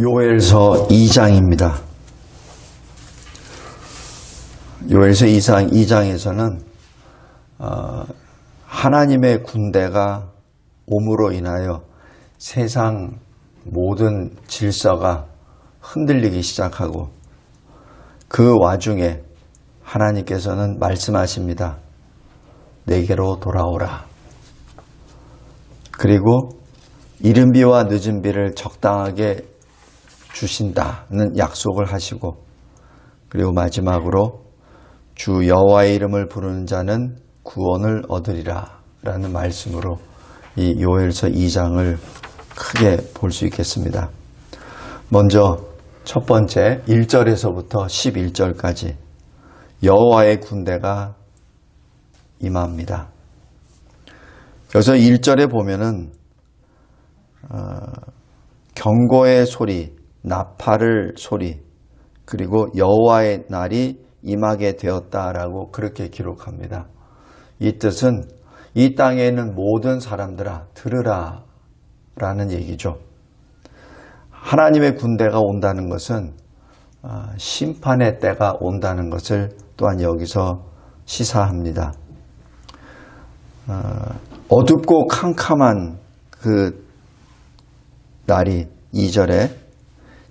요엘서 2장입니다. 요엘서 2장에서는 하나님의 군대가 옴으로 인하여 세상 모든 질서가 흔들리기 시작하고 그 와중에 하나님께서는 말씀하십니다. 내게로 돌아오라. 그리고 이른 비와 늦은 비를 적당하게 주신다는 약속을 하시고, 그리고 마지막으로 주 여호와의 이름을 부르는 자는 구원을 얻으리라 라는 말씀으로 이 요엘서 2장을 크게 볼 수 있겠습니다. 먼저 첫 번째 1절에서부터 11절까지 여호와의 군대가 임합니다. 여기서 1절에 보면은 경고의 소리, 나팔을 소리, 그리고 여호와의 날이 임하게 되었다라고 그렇게 기록합니다. 이 뜻은 이 땅에 있는 모든 사람들아 들으라 라는 얘기죠. 하나님의 군대가 온다는 것은 심판의 때가 온다는 것을 또한 여기서 시사합니다. 어둡고 캄캄한 그 날이 2절에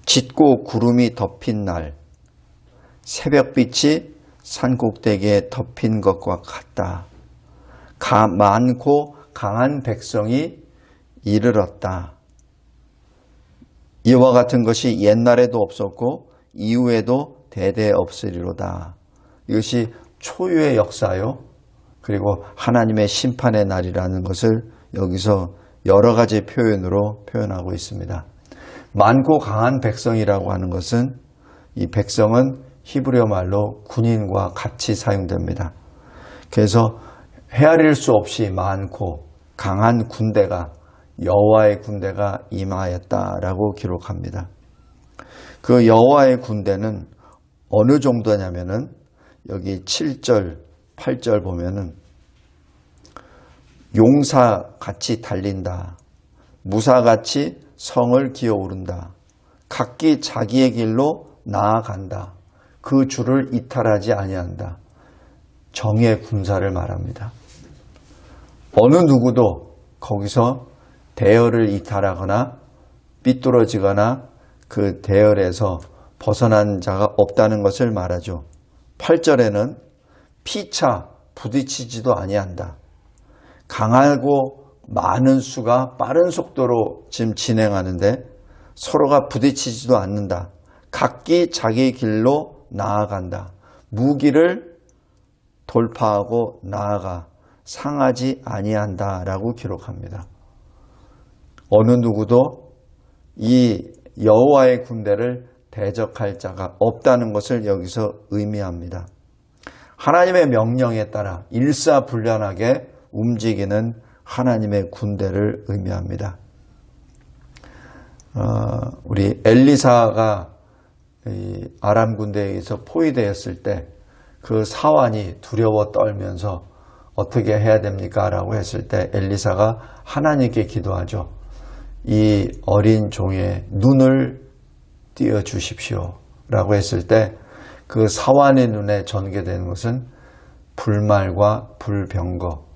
짙고 구름이 덮인 날, 새벽빛이 산꼭대기에 덮인 것과 같다. 많고 강한 백성이 이르렀다. 이와 같은 것이 옛날에도 없었고 이후에도 대대 없으리로다. 이것이 초유의 역사요. 그리고 하나님의 심판의 날이라는 것을 여기서 여러 가지 표현으로 표현하고 있습니다. 많고 강한 백성이라고 하는 것은 이 백성은 히브리어 말로 군인과 같이 사용됩니다. 그래서 헤아릴 수 없이 많고 강한 군대가 여호와의 군대가 임하였다라고 기록합니다. 그 여호와의 군대는 어느 정도냐면은 여기 7절, 8절 보면은 용사같이 달린다. 무사같이 성을 기어오른다. 각기 자기의 길로 나아간다. 그 줄을 이탈하지 아니한다. 정의 군사를 말합니다. 어느 누구도 거기서 대열을 이탈하거나 삐뚤어지거나 그 대열에서 벗어난 자가 없다는 것을 말하죠. 8절에는 피차 부딪히지도 아니한다. 강하고 많은 수가 빠른 속도로 지금 진행하는데 서로가 부딪히지도 않는다. 각기 자기 길로 나아간다. 무기를 돌파하고 나아가 상하지 아니한다라고 기록합니다. 어느 누구도 이 여호와의 군대를 대적할 자가 없다는 것을 여기서 의미합니다. 하나님의 명령에 따라 일사불란하게 움직이는 하나님의 군대를 의미합니다. 우리 엘리사가 아람 군대에 의해서 포위되었을 때 그 사환이 두려워 떨면서 어떻게 해야 됩니까? 라고 했을 때 엘리사가 하나님께 기도하죠. 이 어린 종의 눈을 띄워주십시오 라고 했을 때 그 사환의 눈에 전개되는 것은 불말과 불병거.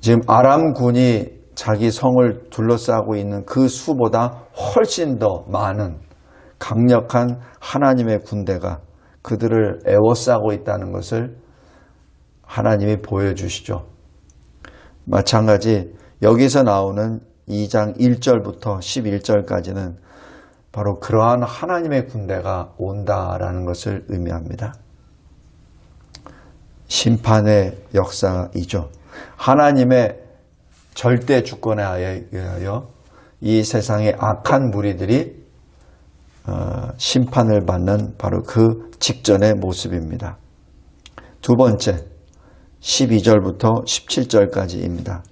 지금 아람군이 자기 성을 둘러싸고 있는 그 수보다 훨씬 더 많은 강력한 하나님의 군대가 그들을 에워싸고 있다는 것을 하나님이 보여주시죠. 마찬가지 여기서 나오는 2장 1절부터 11절까지는 바로 그러한 하나님의 군대가 온다라는 것을 의미합니다. 심판의 역사이죠. 하나님의 절대 주권에 의하여 이 세상의 악한 무리들이 심판을 받는 바로 그 직전의 모습입니다. 두 번째, 12절부터 17절까지입니다.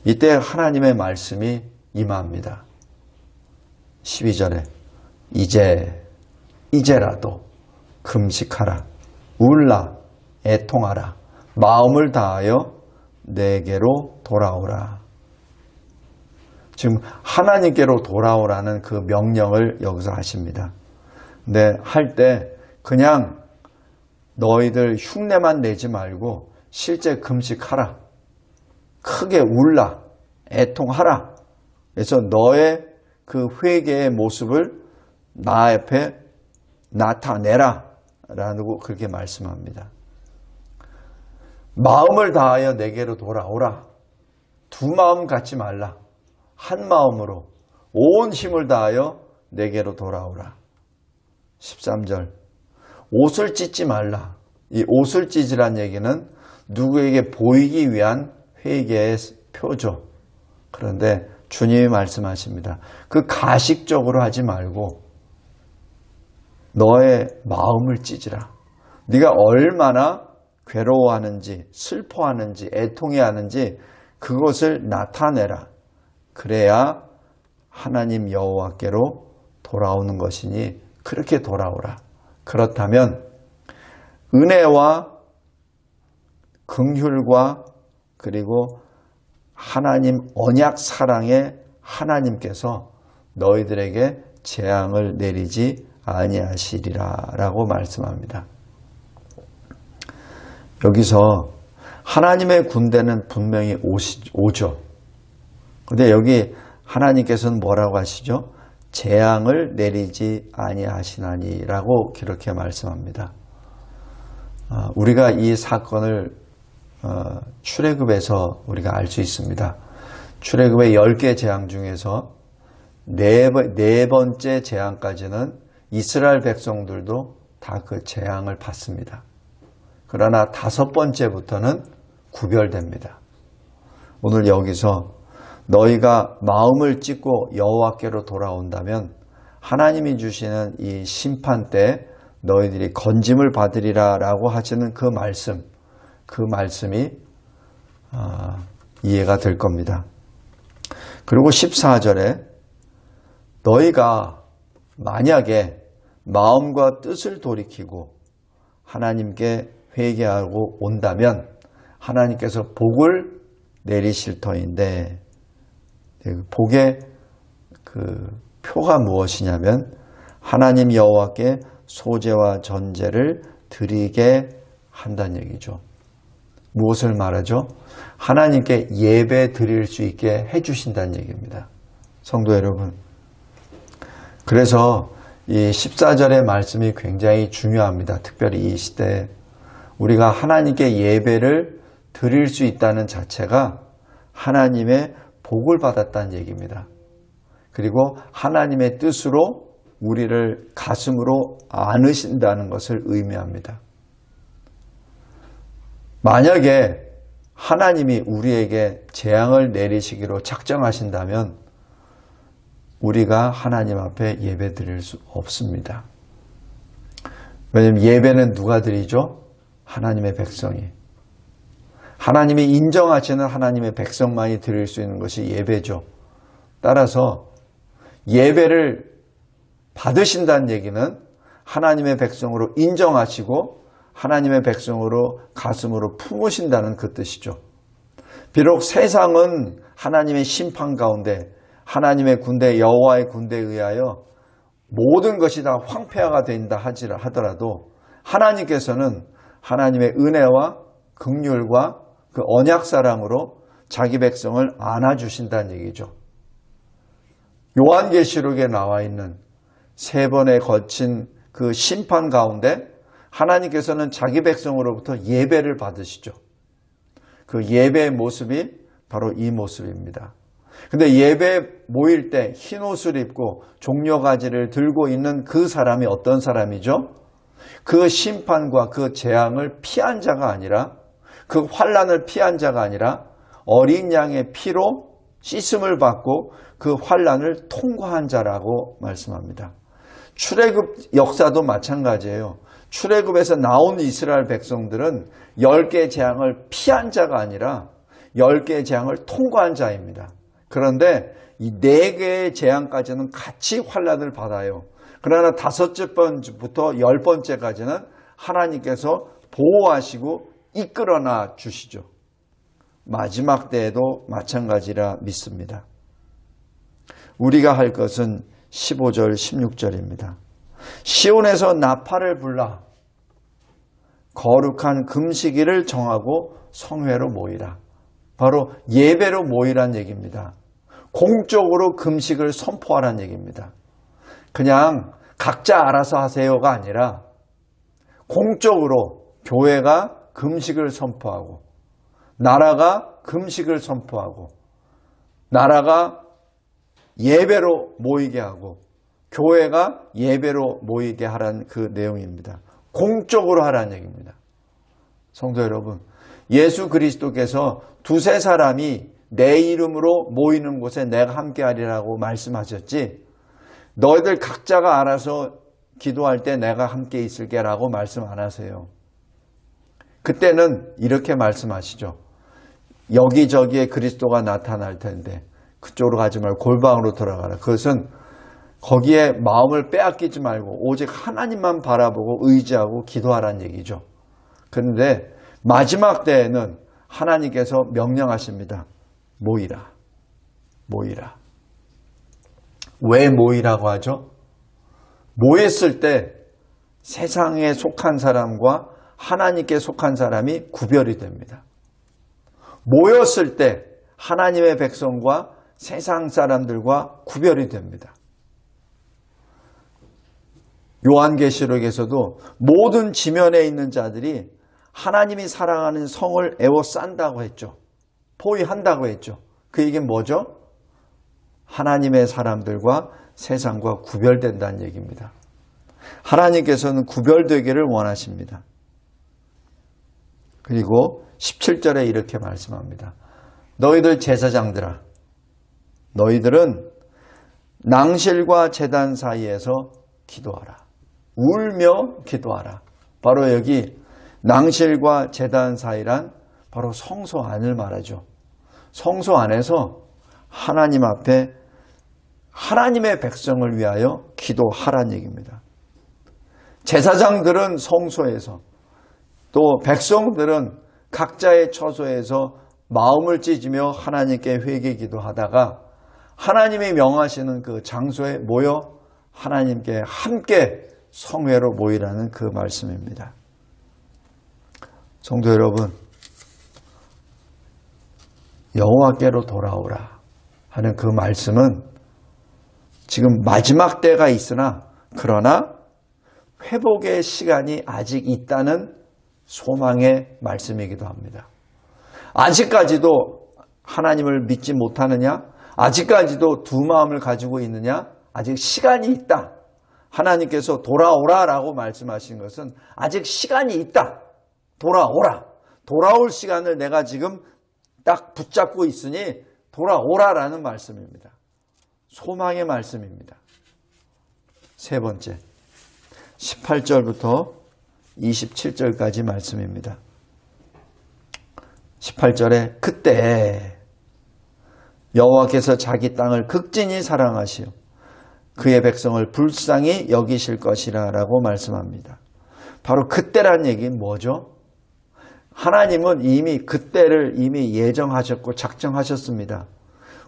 이때 하나님의 말씀이 임합니다. 12절에 이제라도 금식하라, 울라, 애통하라, 마음을 다하여 내게로 돌아오라. 지금 하나님께로 돌아오라는 그 명령을 여기서 하십니다. 근데 할 때 그냥 너희들 흉내만 내지 말고 실제 금식하라. 크게 울라. 애통하라. 그래서 너의 그 회개의 모습을 나 앞에 나타내라. 라고 그렇게 말씀합니다. 마음을 다하여 내게로 돌아오라. 두 마음 갖지 말라. 한 마음으로 온 힘을 다하여 내게로 돌아오라. 13절. 옷을 찢지 말라. 이 옷을 찢으란 얘기는 누구에게 보이기 위한 회개의 표죠. 그런데 주님이 말씀하십니다. 그 가식적으로 하지 말고 너의 마음을 찢으라. 네가 얼마나 괴로워하는지, 슬퍼하는지, 애통해하는지 그것을 나타내라. 그래야 하나님 여호와께로 돌아오는 것이니 그렇게 돌아오라. 그렇다면 은혜와 긍휼과 그리고 하나님 언약 사랑의 하나님께서 너희들에게 재앙을 내리지 아니하시리라 라고 말씀합니다. 여기서 하나님의 군대는 분명히 오죠. 그런데 여기 하나님께서는 뭐라고 하시죠? 재앙을 내리지 아니하시나니 라고 그렇게 말씀합니다. 우리가 이 사건을 출애굽에서 우리가 알 수 있습니다. 출애굽의 10개 재앙 중에서 네 번째 재앙까지는 이스라엘 백성들도 다 그 재앙을 받습니다. 그러나 5번째부터는 구별됩니다. 오늘 여기서 너희가 마음을 찢고 여호와께로 돌아온다면 하나님이 주시는 이 심판 때 너희들이 건짐을 받으리라 라고 하시는 그 말씀이 이해가 될 겁니다. 그리고 14절에 너희가 만약에 마음과 뜻을 돌이키고 하나님께 회개하고 온다면 하나님께서 복을 내리실 터인데 복의 그 표가 무엇이냐면 하나님 여호와께 소제와 전제를 드리게 한다는 얘기죠. 무엇을 말하죠? 하나님께 예배 드릴 수 있게 해주신다는 얘기입니다. 성도 여러분. 그래서 이 14절의 말씀이 굉장히 중요합니다. 특별히 이 시대에 우리가 하나님께 예배를 드릴 수 있다는 자체가 하나님의 복을 받았다는 얘기입니다. 그리고 하나님의 뜻으로 우리를 가슴으로 안으신다는 것을 의미합니다. 만약에 하나님이 우리에게 재앙을 내리시기로 작정하신다면 우리가 하나님 앞에 예배 드릴 수 없습니다. 왜냐하면 예배는 누가 드리죠? 하나님의 백성이. 하나님이 인정하시는 하나님의 백성만이 드릴 수 있는 것이 예배죠. 따라서 예배를 받으신다는 얘기는 하나님의 백성으로 인정하시고 하나님의 백성으로 가슴으로 품으신다는 그 뜻이죠. 비록 세상은 하나님의 심판 가운데 하나님의 군대 여호와의 군대에 의하여 모든 것이 다 황폐화가 된다 하더라도 하나님께서는 하나님의 은혜와 긍휼과 그 언약 사랑으로 자기 백성을 안아주신다는 얘기죠. 요한계시록에 나와 있는 3번에 거친 그 심판 가운데 하나님께서는 자기 백성으로부터 예배를 받으시죠. 그 예배의 모습이 바로 이 모습입니다. 근데 예배 모일 때 흰 옷을 입고 종려가지를 들고 있는 그 사람이 어떤 사람이죠? 그 심판과 그 재앙을 피한 자가 아니라 그 환난을 피한 자가 아니라 어린 양의 피로 씻음을 받고 그 환난을 통과한 자라고 말씀합니다. 출애굽 역사도 마찬가지예요. 출애굽에서 나온 이스라엘 백성들은 10개의 재앙을 피한 자가 아니라 10개의 재앙을 통과한 자입니다. 그런데 이 4개의 재앙까지는 같이 환난을 받아요. 그러나 5번부터 10번째까지는 하나님께서 보호하시고 이끌어나 주시죠. 마지막 때에도 마찬가지라 믿습니다. 우리가 할 것은 15절, 16절입니다. 시온에서 나팔을 불라 거룩한 금식일을 정하고 성회로 모이라. 바로 예배로 모이란 얘기입니다. 공적으로 금식을 선포하란 얘기입니다. 그냥 각자 알아서 하세요가 아니라 공적으로 교회가 금식을 선포하고 나라가 금식을 선포하고 나라가 예배로 모이게 하고 교회가 예배로 모이게 하라는 그 내용입니다. 공적으로 하라는 얘기입니다. 성도 여러분, 예수 그리스도께서 두세 사람이 내 이름으로 모이는 곳에 내가 함께하리라고 말씀하셨지, 너희들 각자가 알아서 기도할 때 내가 함께 있을게 라고 말씀 안 하세요. 그때는 이렇게 말씀하시죠. 여기저기에 그리스도가 나타날 텐데 그쪽으로 가지 말고 골방으로 돌아가라. 그것은 거기에 마음을 빼앗기지 말고 오직 하나님만 바라보고 의지하고 기도하라는 얘기죠. 그런데 마지막 때에는 하나님께서 명령하십니다. 모이라. 모이라. 왜 모이라고 하죠? 모였을 때 세상에 속한 사람과 하나님께 속한 사람이 구별이 됩니다. 모였을 때 하나님의 백성과 세상 사람들과 구별이 됩니다. 요한계시록에서도 모든 지면에 있는 자들이 하나님이 사랑하는 성을 에워싼다고 했죠. 포위한다고 했죠. 그 얘기는 뭐죠? 하나님의 사람들과 세상과 구별된다는 얘기입니다. 하나님께서는 구별되기를 원하십니다. 그리고 17절에 이렇게 말씀합니다. 너희들 제사장들아, 너희들은 낭실과 제단 사이에서 기도하라. 울며 기도하라. 바로 여기 낭실과 제단 사이란 바로 성소 안을 말하죠. 성소 안에서 하나님 앞에 하나님의 백성을 위하여 기도하라는 얘기입니다. 제사장들은 성소에서, 또 백성들은 각자의 처소에서 마음을 찢으며 하나님께 회개 기도하다가 하나님이 명하시는 그 장소에 모여 하나님께 함께 성회로 모이라는 그 말씀입니다. 성도 여러분, 여호와께로 돌아오라 하는 그 말씀은 지금 마지막 때가 있으나 그러나 회복의 시간이 아직 있다는 소망의 말씀이기도 합니다. 아직까지도 하나님을 믿지 못하느냐? 아직까지도 두 마음을 가지고 있느냐? 아직 시간이 있다. 하나님께서 돌아오라라고 말씀하신 것은 아직 시간이 있다. 돌아오라. 돌아올 시간을 내가 지금 딱 붙잡고 있으니 돌아오라라는 말씀입니다. 소망의 말씀입니다. 세 번째, 18절부터 27절까지 말씀입니다. 18절에 그때 여호와께서 자기 땅을 극진히 사랑하시오 그의 백성을 불쌍히 여기실 것이라 라고 말씀합니다. 바로 그때란 얘기는 뭐죠? 하나님은 이미 그때를 이미 예정하셨고 작정하셨습니다.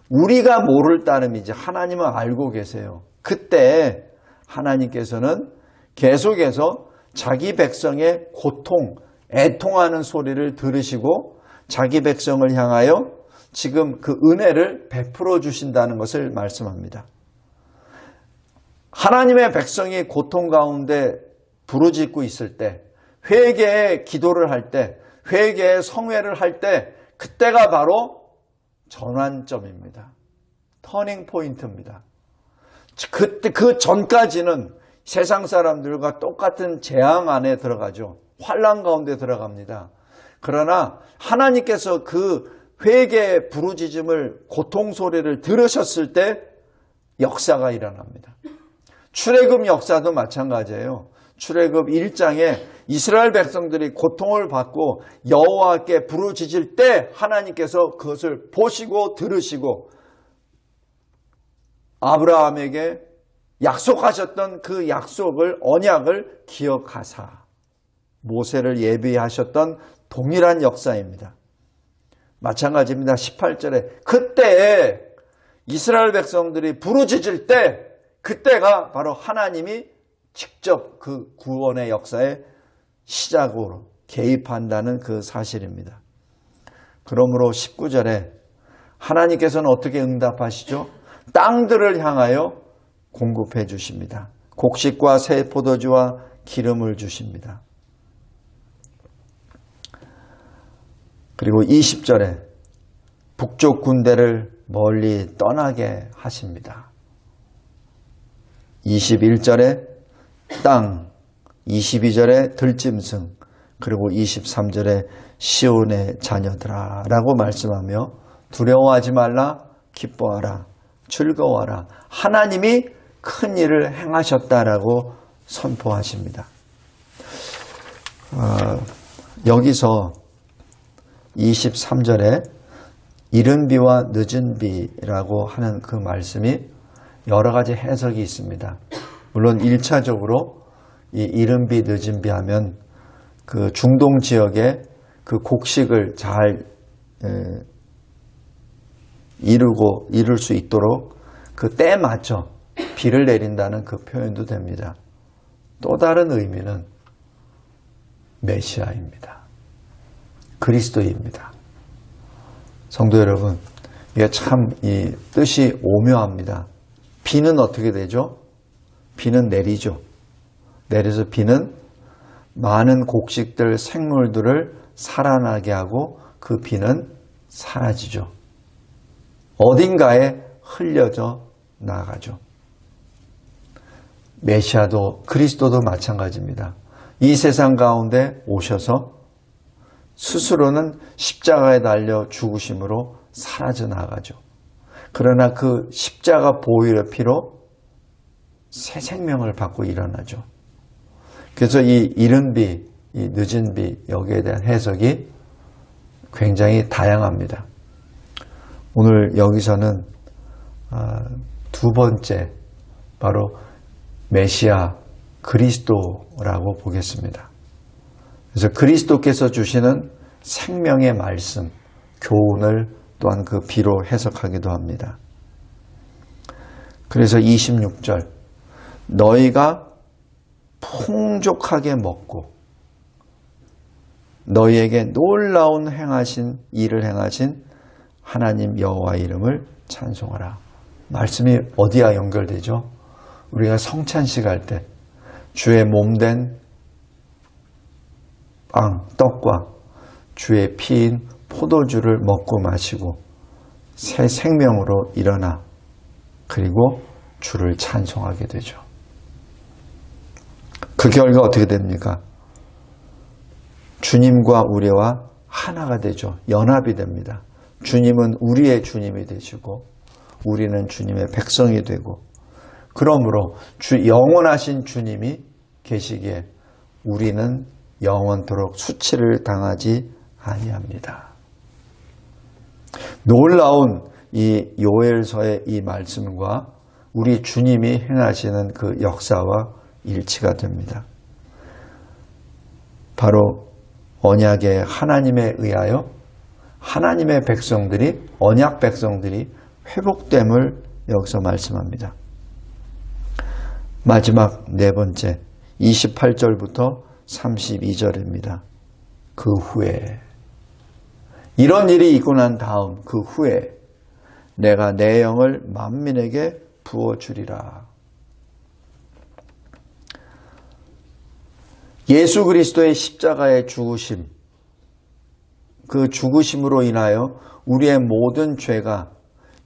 우리가 모를 따름이지 하나님은 알고 계세요. 그때 하나님께서는 계속해서 자기 백성의 고통, 애통하는 소리를 들으시고 자기 백성을 향하여 지금 그 은혜를 베풀어 주신다는 것을 말씀합니다. 하나님의 백성이 고통 가운데 부르짖고 있을 때, 회개의 기도를 할 때, 회개의 성회를 할 때, 그때가 바로 전환점입니다. 터닝 포인트입니다. 그 전까지는 세상 사람들과 똑같은 재앙 안에 들어가죠. 환난 가운데 들어갑니다. 그러나 하나님께서 그 회개의 부르짖음을, 고통 소리를 들으셨을 때 역사가 일어납니다. 출애굽 역사도 마찬가지예요. 출애굽 1장에 이스라엘 백성들이 고통을 받고 여호와께 부르짖을 때 하나님께서 그것을 보시고 들으시고 아브라함에게 약속하셨던 그 약속을, 언약을 기억하사 모세를 예비하셨던 동일한 역사입니다. 마찬가지입니다. 18절에 그때 이스라엘 백성들이 부르짖을 때 그때가 바로 하나님이 직접 그 구원의 역사의 시작으로 개입한다는 그 사실입니다. 그러므로 19절에 하나님께서는 어떻게 응답하시죠? 땅들을 향하여 공급해 주십니다. 곡식과 새 포도주와 기름을 주십니다. 그리고 20절에 북쪽 군대를 멀리 떠나게 하십니다. 21절에 땅, 22절에 들짐승, 그리고 23절에 시온의 자녀들아 라고 말씀하며 두려워하지 말라, 기뻐하라, 즐거워하라. 하나님이 큰 일을 행하셨다라고 선포하십니다. 여기서 23절에 이른 비와 늦은 비라고 하는 그 말씀이 여러 가지 해석이 있습니다. 물론 1차적으로 이 이른 비, 늦은 비 하면 그 중동 지역에 그 곡식을 잘 이룰 수 있도록 그 때에 맞춰 비를 내린다는 그 표현도 됩니다. 또 다른 의미는 메시아입니다. 그리스도입니다. 성도 여러분, 이게 참 이 뜻이 오묘합니다. 비는 어떻게 되죠? 비는 내리죠. 내려서 비는 많은 곡식들, 생물들을 살아나게 하고 그 비는 사라지죠. 어딘가에 흘려져 나가죠. 메시아도 그리스도도 마찬가지입니다. 이 세상 가운데 오셔서 스스로는 십자가에 달려 죽으심으로 사라져 나가죠. 그러나 그 십자가 보혈의 피로 새 생명을 받고 일어나죠. 그래서 이 이른 비, 이 늦은 비 여기에 대한 해석이 굉장히 다양합니다. 오늘 여기서는 두 번째 바로 메시아 그리스도라고 보겠습니다. 그래서 그리스도께서 주시는 생명의 말씀, 교훈을 또한 그 비로 해석하기도 합니다. 그래서 26절 너희가 풍족하게 먹고 너희에게 놀라운 일을 행하신 하나님 여호와 이름을 찬송하라. 말씀이 어디와 연결되죠? 우리가 성찬식 할 때 주의 몸된 빵, 떡과 주의 피인 포도주를 먹고 마시고 새 생명으로 일어나 그리고 주를 찬송하게 되죠. 그 결과 어떻게 됩니까? 주님과 우리와 하나가 되죠. 연합이 됩니다. 주님은 우리의 주님이 되시고 우리는 주님의 백성이 되고 그러므로 영원하신 주님이 계시기에 우리는 영원토록 수치를 당하지 아니합니다. 놀라운 이 요엘서의 이 말씀과 우리 주님이 행하시는 그 역사와 일치가 됩니다. 바로 언약의 하나님에 의하여 하나님의 백성들이 언약 백성들이 회복됨을 여기서 말씀합니다. 마지막 네 번째 28절부터 32절입니다. 그 후에 이런 일이 있고 난 다음 그 후에 내가 내 영을 만민에게 부어주리라. 예수 그리스도의 십자가의 죽으심, 그 죽으심으로 인하여 우리의 모든 죄가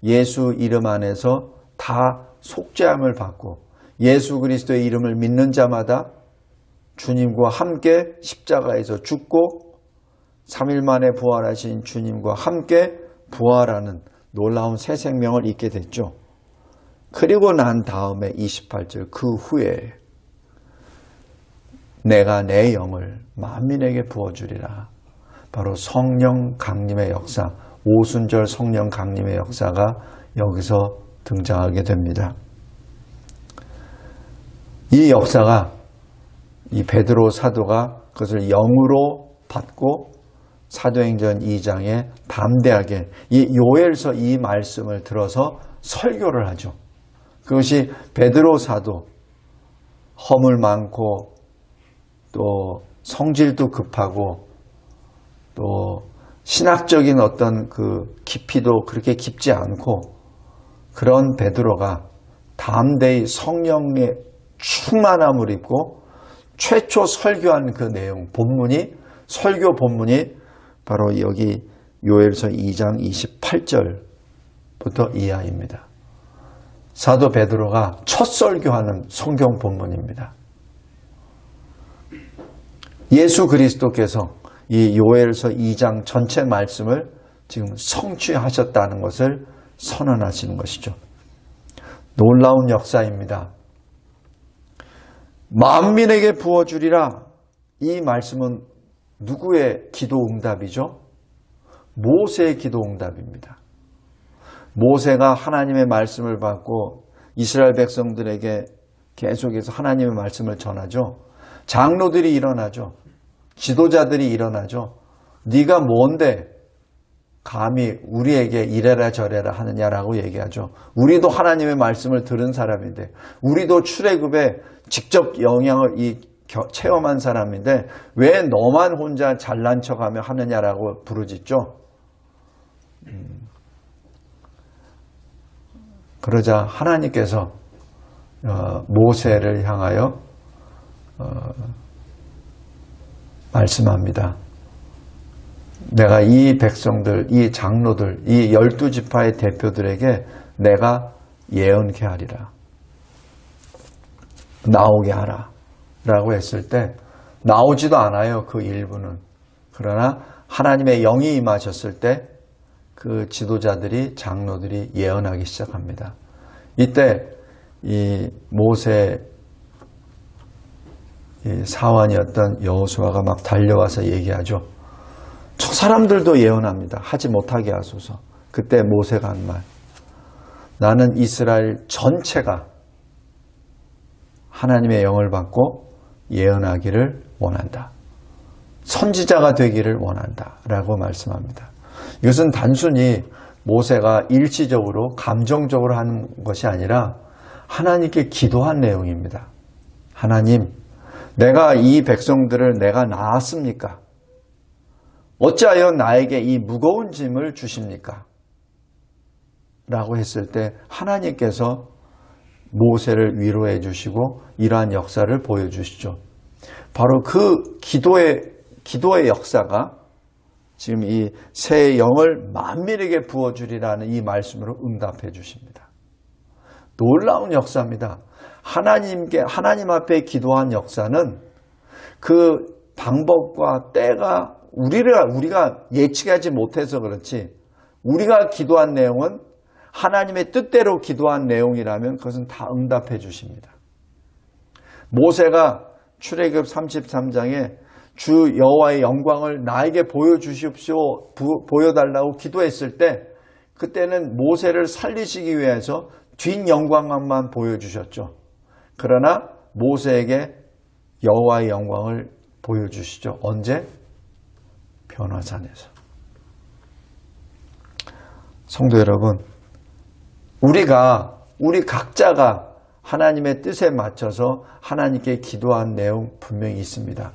예수 이름 안에서 다 속죄함을 받고 예수 그리스도의 이름을 믿는 자마다 주님과 함께 십자가에서 죽고 3일 만에 부활하신 주님과 함께 부활하는 놀라운 새 생명을 잊게 됐죠. 그리고 난 다음에 28절 그 후에 내가 내 영을 만민에게 부어주리라. 바로 성령 강림의 역사, 오순절 성령 강림의 역사가 여기서 등장하게 됩니다. 이 역사가 이 베드로 사도가 그것을 영으로 받고 사도행전 2장에 담대하게 이 요엘서 이 말씀을 들어서 설교를 하죠. 그것이 베드로 사도, 허물 많고 또 성질도 급하고 또 신학적인 어떤 그 깊이도 그렇게 깊지 않고 그런 베드로가 담대히 성령의 충만함을 입고 최초 설교한 그 내용, 본문이, 설교 본문이 바로 여기 요엘서 2장 28절부터 이하입니다. 사도 베드로가 첫 설교하는 성경 본문입니다. 예수 그리스도께서 이 요엘서 2장 전체 말씀을 지금 성취하셨다는 것을 선언하시는 것이죠. 놀라운 역사입니다. 만민에게 부어주리라. 이 말씀은 누구의 기도 응답이죠? 모세의 기도 응답입니다. 모세가 하나님의 말씀을 받고 이스라엘 백성들에게 계속해서 하나님의 말씀을 전하죠. 장로들이 일어나죠. 지도자들이 일어나죠. 네가 뭔데 감히 우리에게 이래라 저래라 하느냐라고 얘기하죠. 우리도 하나님의 말씀을 들은 사람인데, 우리도 출애굽에 직접 영향을 체험한 사람인데 왜 너만 혼자 잘난 척하며 하느냐라고 부르짖죠. 그러자 하나님께서 모세를 향하여 말씀합니다. 내가 이 백성들, 이 장로들, 이 12지파의 대표들에게 내가 예언케 하리라. 나오게 하라. 라고 했을 때 나오지도 않아요. 그 일부는. 그러나 하나님의 영이 임하셨을 때 그 지도자들이, 장로들이 예언하기 시작합니다. 이때 이 모세 사환이었던 여호수아가 막 달려와서 얘기하죠. 저 사람들도 예언합니다. 하지 못하게 하소서. 그때 모세가 한 말. 나는 이스라엘 전체가 하나님의 영을 받고 예언하기를 원한다. 선지자가 되기를 원한다. 라고 말씀합니다. 이것은 단순히 모세가 일시적으로 감정적으로 하는 것이 아니라 하나님께 기도한 내용입니다. 하나님, 내가 이 백성들을 내가 낳았습니까? 어찌하여 나에게 이 무거운 짐을 주십니까? 라고 했을 때 하나님께서 모세를 위로해 주시고 이러한 역사를 보여주시죠. 바로 그 기도의 역사가 지금 이 새 영을 만민에게 부어주리라는 이 말씀으로 응답해 주십니다. 놀라운 역사입니다. 하나님 앞에 기도한 역사는 그 방법과 때가 우리가 예측하지 못해서 그렇지, 우리가 기도한 내용은 하나님의 뜻대로 기도한 내용이라면 그것은 다 응답해 주십니다. 모세가 출애굽 33장에 주 여호와의 영광을 나에게 보여주십시오, 보여달라고 기도했을 때 그때는 모세를 살리시기 위해서 뒷 영광만 보여주셨죠. 그러나 모세에게 여호와의 영광을 보여주시죠. 언제? 변화산에서. 성도 여러분, 우리 각자가 하나님의 뜻에 맞춰서 하나님께 기도한 내용 분명히 있습니다.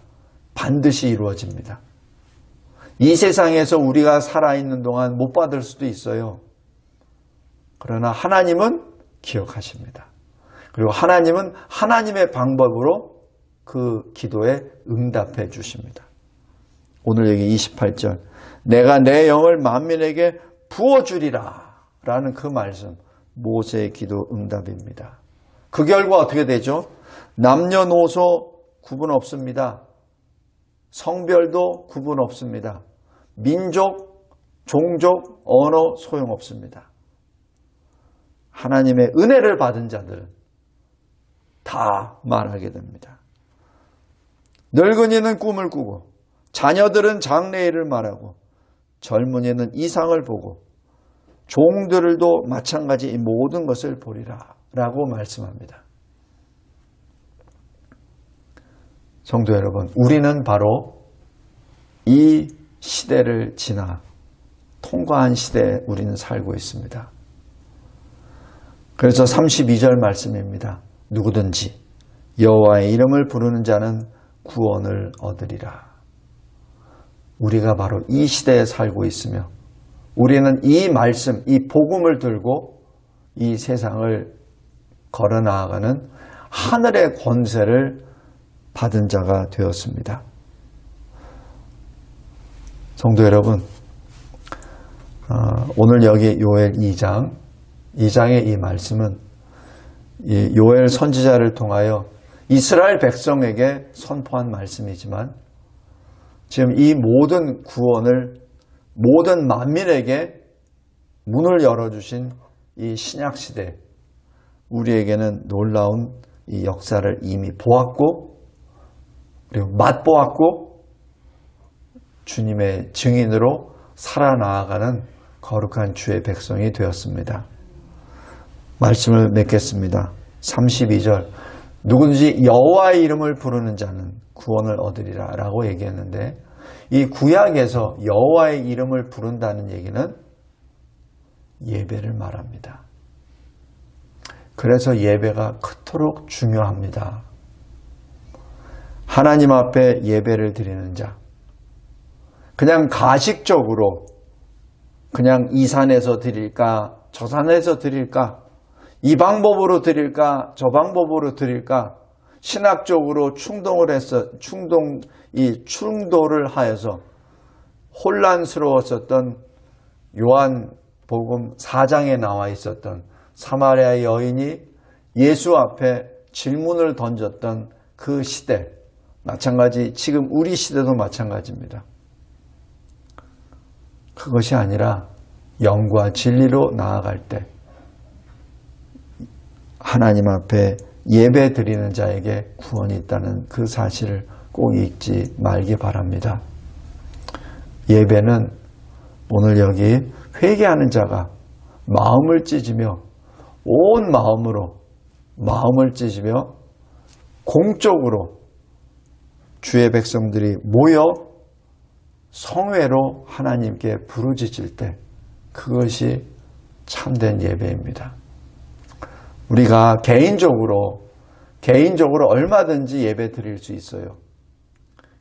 반드시 이루어집니다. 이 세상에서 우리가 살아있는 동안 못 받을 수도 있어요. 그러나 하나님은 기억하십니다. 그리고 하나님은 하나님의 방법으로 그 기도에 응답해 주십니다. 오늘 여기 28절, 내가 내 영을 만민에게 부어주리라 라는 그 말씀, 모세의 기도 응답입니다. 그 결과 어떻게 되죠? 남녀노소 구분 없습니다. 성별도 구분 없습니다. 민족, 종족, 언어 소용없습니다. 하나님의 은혜를 받은 자들은 다 말하게 됩니다. 늙은이는 꿈을 꾸고, 자녀들은 장래일을 말하고, 젊은이는 이상을 보고, 종들도 마찬가지 이 모든 것을 보리라 라고 말씀합니다. 성도 여러분, 우리는 바로 이 시대를 지나 통과한 시대에 우리는 살고 있습니다. 그래서 32절 말씀입니다. 누구든지 여호와의 이름을 부르는 자는 구원을 얻으리라. 우리가 바로 이 시대에 살고 있으며 우리는 이 말씀, 이 복음을 들고 이 세상을 걸어 나아가는 하늘의 권세를 받은 자가 되었습니다. 성도 여러분, 오늘 여기 요엘 2장의 이 말씀은 이 요엘 선지자를 통하여 이스라엘 백성에게 선포한 말씀이지만 지금 이 모든 구원을 모든 만민에게 문을 열어주신 이 신약시대, 우리에게는 놀라운 이 역사를 이미 보았고 그리고 맛보았고 주님의 증인으로 살아나아가는 거룩한 주의 백성이 되었습니다. 말씀을 맺겠습니다. 32절 누군지 여호와의 이름을 부르는 자는 구원을 얻으리라 라고 얘기했는데 이 구약에서 여호와의 이름을 부른다는 얘기는 예배를 말합니다. 그래서 예배가 그토록 중요합니다. 하나님 앞에 예배를 드리는 자, 그냥 가식적으로 그냥 이 산에서 드릴까 저 산에서 드릴까 이 방법으로 드릴까 저 방법으로 드릴까 신학적으로 충돌을 하여서 혼란스러웠었던 요한복음 4장에 나와 있었던 사마리아 여인이 예수 앞에 질문을 던졌던 그 시대, 마찬가지 지금 우리 시대도 마찬가지입니다. 그것이 아니라 영과 진리로 나아갈 때 하나님 앞에 예배 드리는 자에게 구원이 있다는 그 사실을 꼭 잊지 말기 바랍니다. 예배는 오늘 여기 회개하는 자가 마음을 찢으며 온 마음을 찢으며 공적으로 주의 백성들이 모여 성회로 하나님께 부르짖을 때 그것이 참된 예배입니다. 우리가 개인적으로 얼마든지 예배 드릴 수 있어요.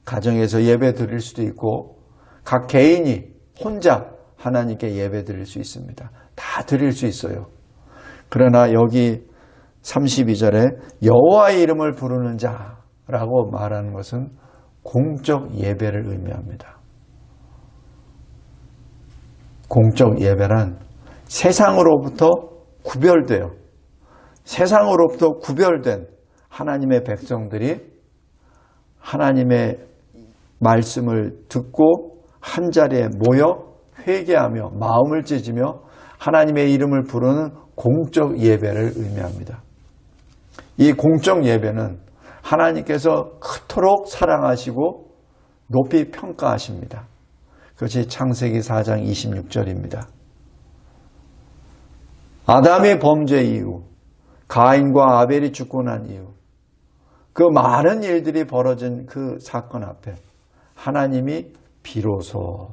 가정에서 예배 드릴 수도 있고 각 개인이 혼자 하나님께 예배 드릴 수 있습니다. 다 드릴 수 있어요. 그러나 여기 32절에 여호와의 이름을 부르는 자라고 말하는 것은 공적 예배를 의미합니다. 공적 예배란 세상으로부터 구별된 하나님의 백성들이 하나님의 말씀을 듣고 한자리에 모여 회개하며 마음을 찢으며 하나님의 이름을 부르는 공적 예배를 의미합니다. 이 공적 예배는 하나님께서 그토록 사랑하시고 높이 평가하십니다. 그것이 창세기 4장 26절입니다. 아담의 범죄 이후 가인과 아벨이 죽고 난 이후 그 많은 일들이 벌어진 그 사건 앞에 하나님이 비로소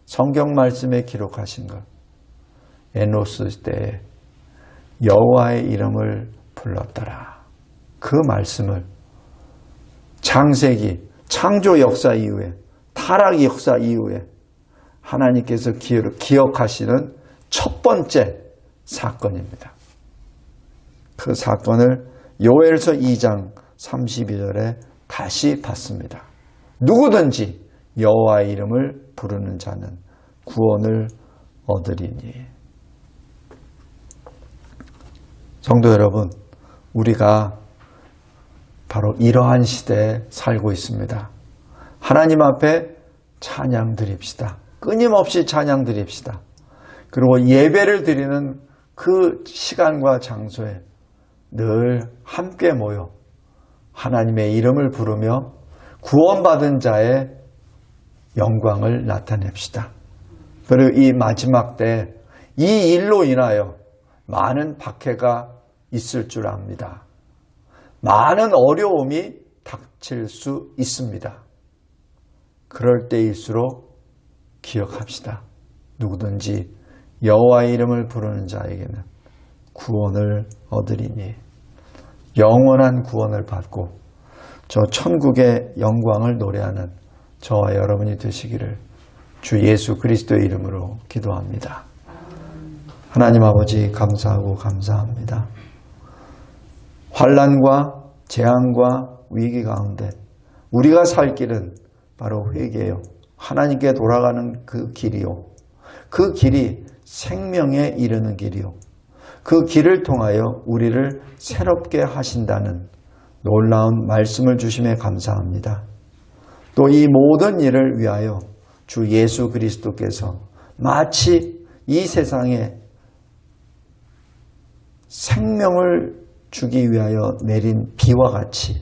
성경 말씀에 기록하신 것 에노스 때에 여호와의 이름을 불렀더라. 그 말씀을 창세기 창조 역사 이후에 타락 역사 이후에 하나님께서 기억하시는 첫 번째 사건입니다. 그 사건을 요엘서 2장 32절에 다시 봤습니다. 누구든지 여호와의 이름을 부르는 자는 구원을 얻으리니. 성도 여러분, 우리가 바로 이러한 시대에 살고 있습니다. 하나님 앞에 찬양 드립시다. 끊임없이 찬양 드립시다. 그리고 예배를 드리는 그 시간과 장소에 늘 함께 모여 하나님의 이름을 부르며 구원받은 자의 영광을 나타냅시다. 그리고 이 마지막 때 이 일로 인하여 많은 박해가 있을 줄 압니다. 많은 어려움이 닥칠 수 있습니다. 그럴 때일수록 기억합시다. 누구든지 여호와의 이름을 부르는 자에게는 구원을 얻으리니 영원한 구원을 받고 저 천국의 영광을 노래하는 저와 여러분이 되시기를 주 예수 그리스도의 이름으로 기도합니다. 하나님 아버지 감사하고 감사합니다. 환난과 재앙과 위기 가운데 우리가 살 길은 바로 회개요. 하나님께 돌아가는 그 길이요. 그 길이 생명에 이르는 길이요. 그 길을 통하여 우리를 새롭게 하신다는 놀라운 말씀을 주심에 감사합니다. 또 이 모든 일을 위하여 주 예수 그리스도께서 마치 이 세상에 생명을 주기 위하여 내린 비와 같이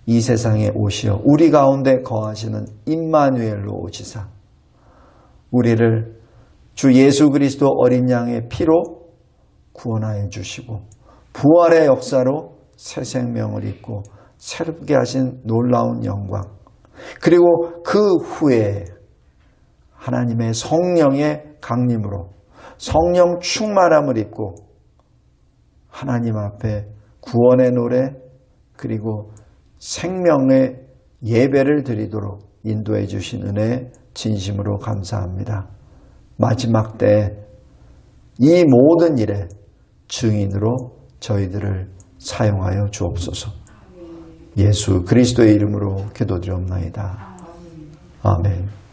이 세상에 오시어 우리 가운데 거하시는 임마누엘로 오시사 우리를 주 예수 그리스도 어린 양의 피로 구원하여 주시고 부활의 역사로 새 생명을 입고 새롭게 하신 놀라운 영광, 그리고 그 후에 하나님의 성령의 강림으로 성령 충만함을 입고 하나님 앞에 구원의 노래 그리고 생명의 예배를 드리도록 인도해 주신 은혜 진심으로 감사합니다. 마지막 때 이 모든 일에 증인으로 저희들을 사용하여 주옵소서. 예수 그리스도의 이름으로 기도드리옵나이다. 아멘.